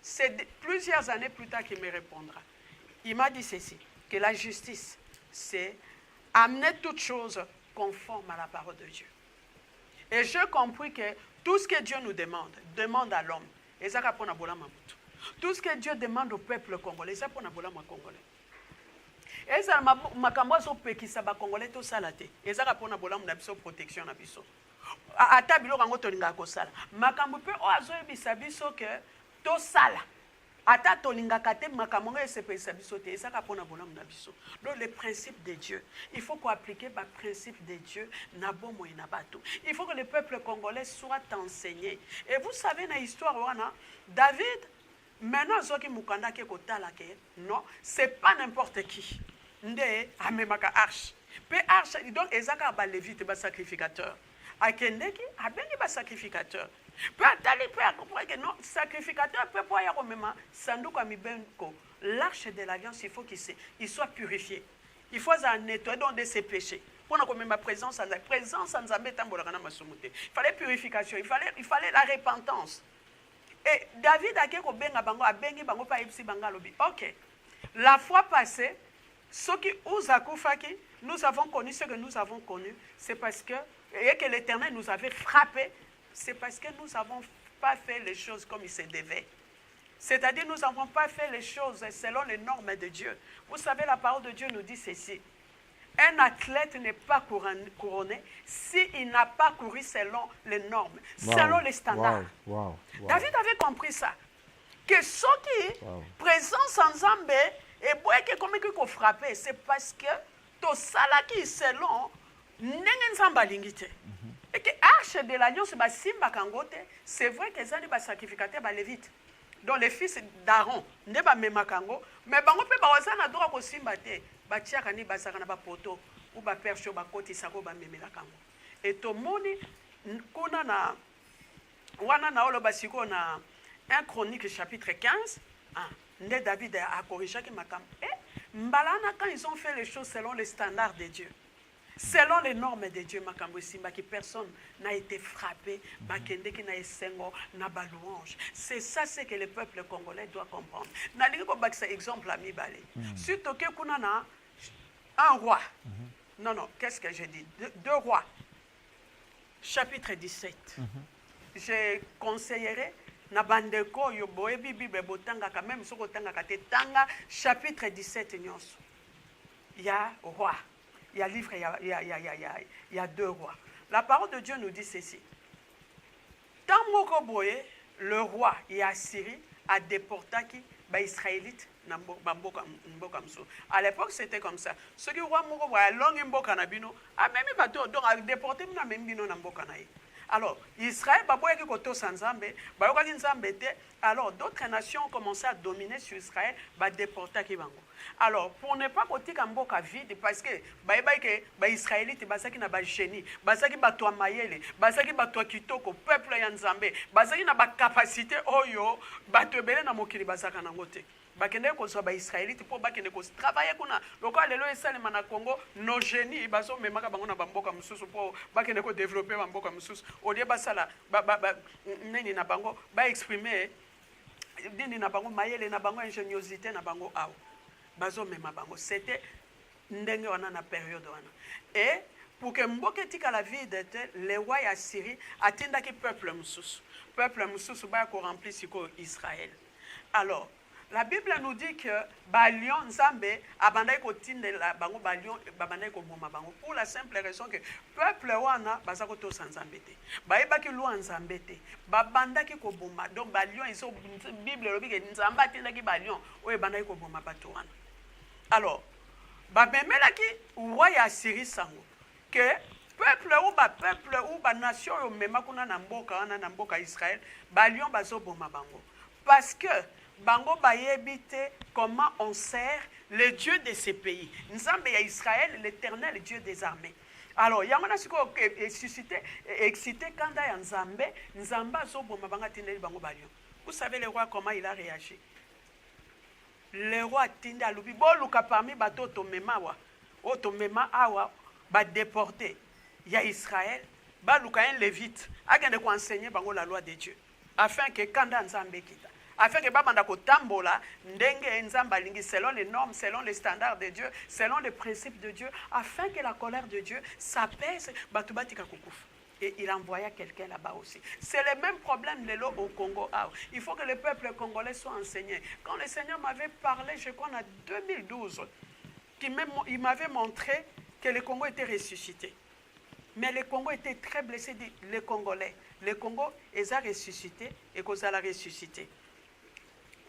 C'est plusieurs années plus tard qu'il me répondra. Il m'a dit ceci, que la justice, c'est amener toute chose conforme à la parole de Dieu. Et j'ai compris que tout ce que Dieu nous demande à l'homme. Tout ce que Dieu demande au peuple congolais, c'est pour Nabola congolais. Et ça m'a qui ça va congolais tout ça là. Et ça pour Nabola protection na biso. Ata biloko ngo tolinga ko sala. Makambo pe o azo ebisa biso que to sala. Ata tolinga kate makambo ngo esepesa biso te. Et ça pour Nabola na biso. Donc les principes de Dieu, il faut qu'on applique les principes de Dieu na bomo et na bato. Il faut que le peuple congolais soit enseigné. Et vous savez dans l'histoire wana David maintenant zoki mukanda ke kotala ke non, c'est pas n'importe qui. Nde amemaka arche. Pe arche donc ezaka ba lévite ba sacrificateur. Akendeki abengi ba sacrificateur. Pe atali pe comprendre que non, sacrificateur peut pas ya komema sanduku mibenko. L'arche de l'alliance, il faut qu'il soit purifié. Il faut nettoyer donc de ses péchés. Pour ma présence en Zambé tambolana masumute. Il fallait purification, il fallait la repentance. Et David a dit benga bango a bengi bango pa ipsi bangalobi. OK. La fois passée, ceux qui Uzakufaki, nous avons connu ce que nous avons connu, c'est parce que l'Éternel nous avait frappé, c'est parce que nous n'avons pas fait les choses comme il se devait. C'est-à-dire nous n'avons pas fait les choses selon les normes de Dieu. Vous savez, la parole de Dieu nous dit ceci. Un athlète n'est pas couronné s'il n'a pas couru selon les normes, selon les standards. David avait compris ça. Que ceux qui présence en Zambé et qui comme qui frappé, c'est parce que to salaki selon nengen Zamba lingite. Et que arche de l'alliance ba simba kangote, c'est vrai que ça ba sacrificateur ba lévite. Donc les fils d'Aaron ne ba memakango, mais bango pe ba wasana droit ko simba te. Batiaka ni basaka na ba poto ou ba percho ba koti sako ba memela kango. Et to moni kuna na wana na olo basiko na 1 Chronique chapitre 15, Né David a corrigé qui makam. Et mbalana quand ils ont fait les choses selon les standards de Dieu. Selon les normes de Dieu, que personne n'a été frappé, n'a pas louange. C'est ça ce que le peuple congolais doit comprendre. Exemple, surtout que un roi. Non, qu'est-ce que j'ai dit? Deux rois. Chapitre 17. Je conseillerais na bandeko yo boyebi bible botanga quand même soko tanga kate tanga chapitre 17 nyonso. Il y a roi. Il y a livre, il y a deux rois. La parole de Dieu nous dit ceci. Tant Mokoboye, le roi et Assyrie a déporté qui les Israélites. À l'époque, c'était comme ça. Ceux qui roi Mokoboye, long mboka na bino, a même bateau donc a déporté na même bino na mboka na. Alors, Israël, alors d'autres nations ont commencé à dominer sur Israël, déporter Kibango. Alors, pour ne pas côté Kamboka vide, parce que les Israélites, ils ont un génie, ils ont un mayele, ils ont kitoko, peuple Yanzambé, ils ont une capacité, ils ont une bakende ko so ba Israélite pour bakende ko travailler kuna loko lelo esalema na Congo no génie bazo memaka bango na bamboka mususu pour bakende ko développer bamboka mususu au lieu basala nini na bango ba exprimer nini na bango mayele na bango ingéniosité na bango awo bazo mema bango c'était ndenge wana na période wana et pour que mboka tika la vie de les rois ya Syrie atindaki peuple mususu ba ko remplir siko Israël. Alors la Bible nous dit que Balion Nzambe abandai ko tindela bango Balion babandai ko boma bango pour la simple raison que peuple wana bazako to sanzambete baebaki loi nzambete babandaki ko boma donc Balion iso Bible lobi ke Nzamba tindaki Balion o ebandai ko boma bato wana. Alors bamemelaki roi ya Syrie sango que peuple ou ba nation yo mema kuna na mboka wana na mboka Israël Balion bazo boma bango parce que bango bayebite comment on sert le Dieu de ces pays. Nzambe ya Israël, l'Éternel, le Dieu des armées. Alors, yamana siko excité kanda ya Nzambe, Nzamba zo boma banga tindeli bango balion. Vous savez le roi comment il a réagi? Le roi tinda lubi bo luka parmi bato to mema wa. O to mema awa va déporter. Il y a Israël, va un lévite, a enseigner la loi de Dieu, afin que Kanda Nzambe kita, afin que Babanda Tambola, Ndenge Nzamba Lingi, selon les normes, selon les standards de Dieu, selon les principes de Dieu, afin que la colère de Dieu s'apaise, Batubatika Koukouf. Et il envoya quelqu'un là-bas aussi. C'est le même problème au Congo. Il faut que le peuple congolais soit enseigné. Quand le Seigneur m'avait parlé, je crois en 2012, il m'avait montré que le Congo était ressuscité. Mais le Congo était très blessé, les Congolais. Le Congo, ils ont ressuscité et qu'ils ont ressuscité.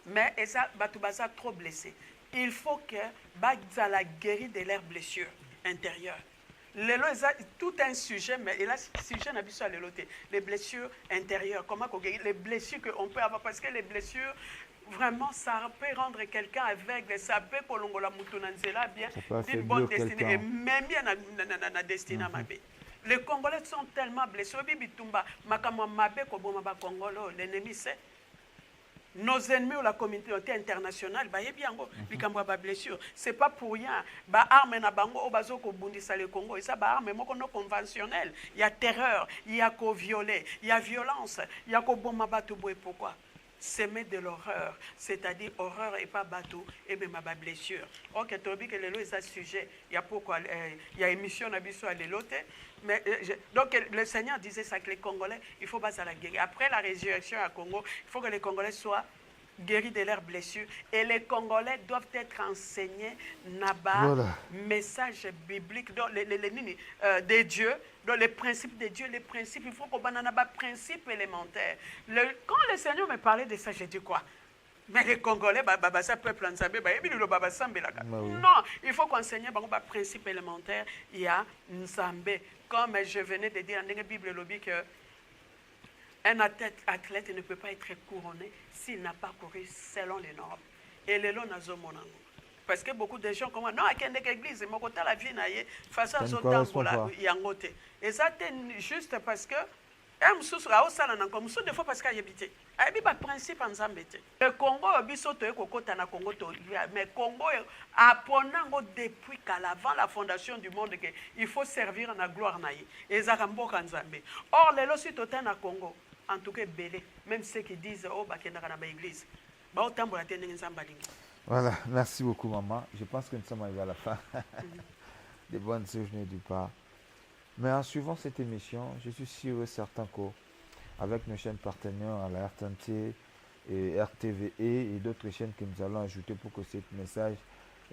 Mais ils ont trop blessé. Il faut que Bagzala guéri de leurs blessures intérieures. Tout un sujet, mais il a sujet n'a pas les blessures intérieures. Comment les blessures qu'on peut avoir, parce que les blessures, vraiment, ça peut rendre quelqu'un aveugle, ça peut prolonger la moutonanzela bien, d'une bonne destinée, et même bien la destinée à les Congolais sont tellement blessés. L'ennemi sait. Nos ennemis ou la communauté internationale, ce n'est pas pour rien. Le Congo, il y a armes conventionnelles. Il y a terreur, il y a violer, il y a violence, il y a pourquoi? Semer de l'horreur, c'est-à-dire horreur et pas bateau, et même ma blessure. Ok, tu as dit que les lois, c'est sujet. Il y a pourquoi il y a émission à l'élote. Mais donc le Seigneur disait ça que les Congolais, il faut pas la guérir. Après la résurrection à Congo, il faut que les Congolais soient guéris de leurs blessures. Et les Congolais doivent être enseignés message biblique des dieux, dans les principes de Dieu, les principes, il faut qu'on ait un principe élémentaire. Quand le Seigneur me parlait de ça, j'ai dit quoi? Mais les Congolais, ça peuple en Zambie, non, il faut qu'on enseigne un principe élémentaire. Il y a Nzambé. Comme je venais de dire dans la Bible, un athlète ne peut pas être couronné s'il n'a pas couru selon les normes. Et les lois n'ont pas. Parce que beaucoup de gens commencent, non, à quelle église, mon côté la vie, face à ce temps, il y a un côté. Et ça, c'est juste parce que, des fois parce qu'il y a habité. Il y a un principe en Zambie. Le Congo, mais le Congo, apprenant depuis qu'avant la fondation du monde, il faut servir la gloire. Et ça, en Zambie. Or, les lois, si tu es au Congo, en tout cas, même ceux qui disent, oh, il y a une église. Voilà, merci beaucoup maman. Je pense que nous sommes arrivés à la fin des bonnes souvenirs du pas. Mais en suivant cette émission, je suis sûr et certain qu'avec nos chaînes partenaires à la RTNT et RTVE et d'autres chaînes que nous allons ajouter pour que ce message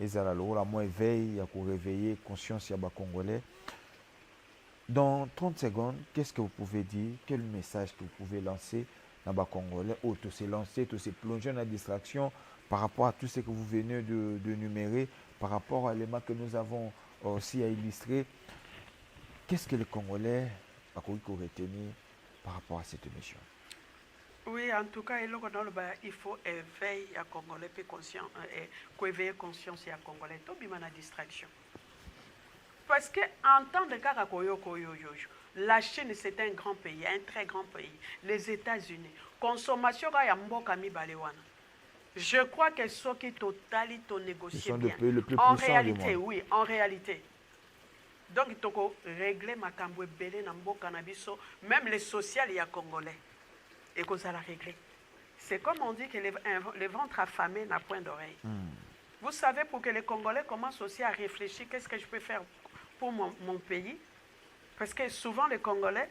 est à la moins éveil, pour réveiller conscience des Congolais. Dans 30 secondes, qu'est-ce que vous pouvez dire? Quel message que vous pouvez lancer dans les Congolais? Tout se lancer, tout se plonger dans la distraction par rapport à tout ce que vous venez de numérer, par rapport à l'élément que nous avons aussi à illustrer. Qu'est-ce que les Congolais ont retenu par rapport à cette émission? Oui, en tout cas, il faut éveiller à Congolais, éveiller conscience à Congolais, tout le monde a distraction. Parce qu'en temps de cas, la Chine, c'est un grand pays, un très grand pays. Les États-Unis, consommation, il y a mboka balewana. Je crois que ce qui total, ils négocié bien. En réalité, oui, en réalité. Donc, il faut régler ma camboué belé dans le cannabis, même les social, il y a Congolais. Et qu'on ça la régler. C'est comme on dit que les ventres affamés n'ont point d'oreille. Vous savez, pour que les Congolais commencent aussi à réfléchir, qu'est-ce que je peux faire pour mon pays? Parce que souvent, les Congolais,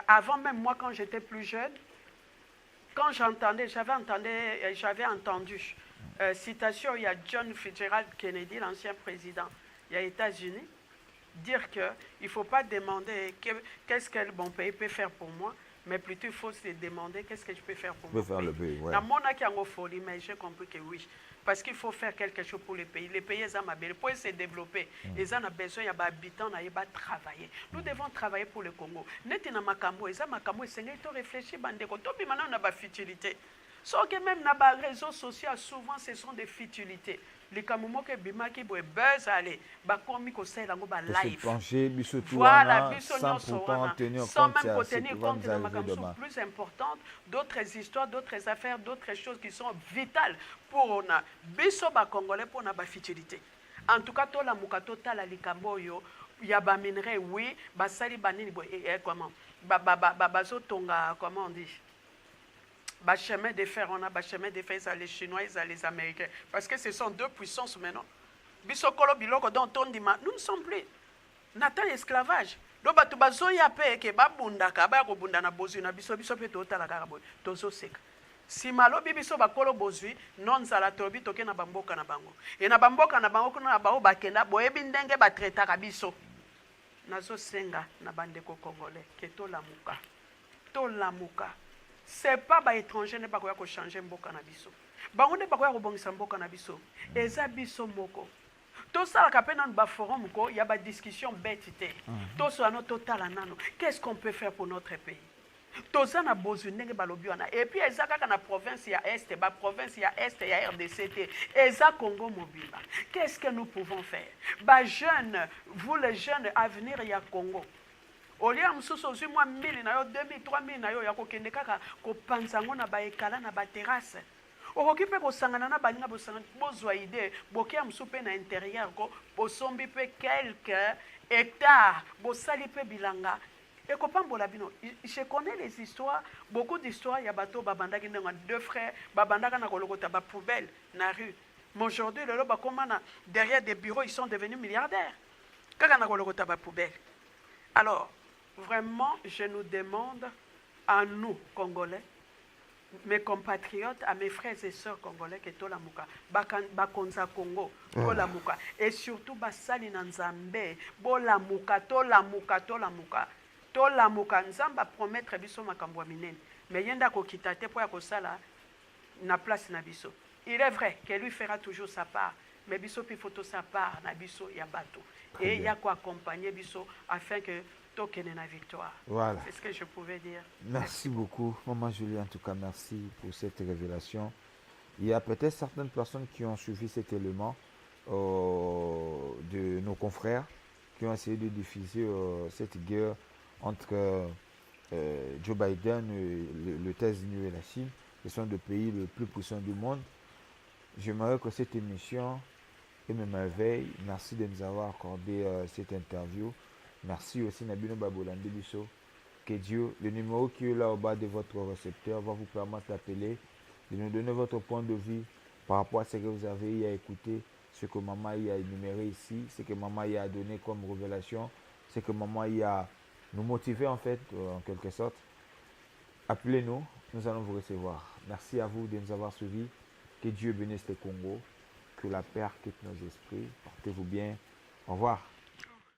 avant même moi, quand j'étais plus jeune, quand j'avais entendu, citation, il y a John Fitzgerald Kennedy, l'ancien président des États-Unis, dire qu'il ne faut pas demander qu'est-ce que mon pays peut faire pour moi, mais plutôt il faut se demander qu'est-ce que je peux faire pour mon pays. Dans mon cas, il folie, mais j'ai compris que oui. Parce qu'il faut faire quelque chose pour les pays. Les pays, ils ont se développer. Ils ont besoin d'habitants, ils doivent travailler. Nous devons travailler pour le Congo. Nous avons makambo, ils ont réfléchi, ils ont futilité. Sauf que même dans les réseaux sociaux, souvent, ce sont des futilités. Les Camerounais qui bimaki boy buzz aller, bakomi ko c'est la ngoba live. Voilà, sans même tenir compte de ma campagne plus importante, d'autres histoires, d'autres affaires, d'autres choses qui sont vitales pour biso ba congolais pour na ba futilité. En tout cas, to la mukato ta la likambo yo Il y a des minerais, oui, basali banini, comment, bazotonga, comment on dit, chemin de fer, on a chemin de fer, les Chinois, les Américains, parce que ce sont deux puissances maintenant. Bisokolo biloko dont on dit, nous ne sommes plus. Nathan esclavage. Donc batu bazoya pe ke babundaka ba ko bundana bozwi na biso pe totala kaka boy tozo seka. Si malobi biso bakolo bozwi non zala tobi toke na bamboka na bango. Et na bamboka na bango kuna ba bakenda boyebi ndenge ba traitaka biso. Nazo senga na bandeko congolais ke to lamuka. To lamuka. C'est pas ba étranger ne ba ko changer mboka na biso. Bango ne ba ko bongisa mboka na biso. Eza biso moko. Tout ça, il forum, il y a des discussions bêtes. Tout ça, qu'est-ce qu'on peut faire pour notre pays? Tout ça, et puis, il y a la province, il y a Est, la province, il y a Est, il y a RDCT, et il y a Congo mobile. Qu'est-ce que nous pouvons faire? Jeunes, vous les jeunes, à venir, il y a Congo. Au lieu de moi 1000, 2000, 3000, il y a des gens qui ont terrasse. Okipe kosangana na balinga bozwa idée bokia msupe na intérieur ko bosombi pe quelques hectares bosali pe bilanga ekopambola bino. Je connais les histoires, beaucoup d'histoires ya bato babandaki ndenga deux frères babandaka na kolokota ba poubelle na rue. Mais aujourd'hui le loba komana derrière des bureaux ils sont devenus milliardaires. Kaka na kolokota ba poubelle. Alors vraiment je nous demande à nous Congolais, mes compatriotes, à mes frères et sœurs congolais que to lamuka bakonza Congo to lamuka et surtout basali na Nzambe bo lamuka to lamuka Nzamba promettre biso makambo ya minene mais yenda ko kitate po ya kosala na place na biso. Il est vrai que lui fera toujours sa part mais biso pi photo sa part na biso ya bato et il y a quoi accompagner biso afin que victoire. Voilà. C'est ce que je pouvais dire. Merci beaucoup, Maman Julie. En tout cas, merci pour cette révélation. Il y a peut-être certaines personnes qui ont suivi cet élément de nos confrères qui ont essayé de diffuser cette guerre entre Joe Biden, les États-Unis et la Chine. Ce sont deux pays les plus puissants du monde. J'aimerais que cette émission et mes merveilles, merci de nous avoir accordé cette interview. Merci aussi Nabino Babolande Bisso. Que Dieu, le numéro qui est là au bas de votre récepteur va vous permettre d'appeler, de nous donner votre point de vue par rapport à ce que vous avez eu à écouter, ce que maman y a énuméré ici, ce que maman y a donné comme révélation, ce que maman y a nous motivé en fait, en quelque sorte. Appelez-nous, nous allons vous recevoir. Merci à vous de nous avoir suivis. Que Dieu bénisse le Congo, que la paix quitte nos esprits. Portez-vous bien. Au revoir.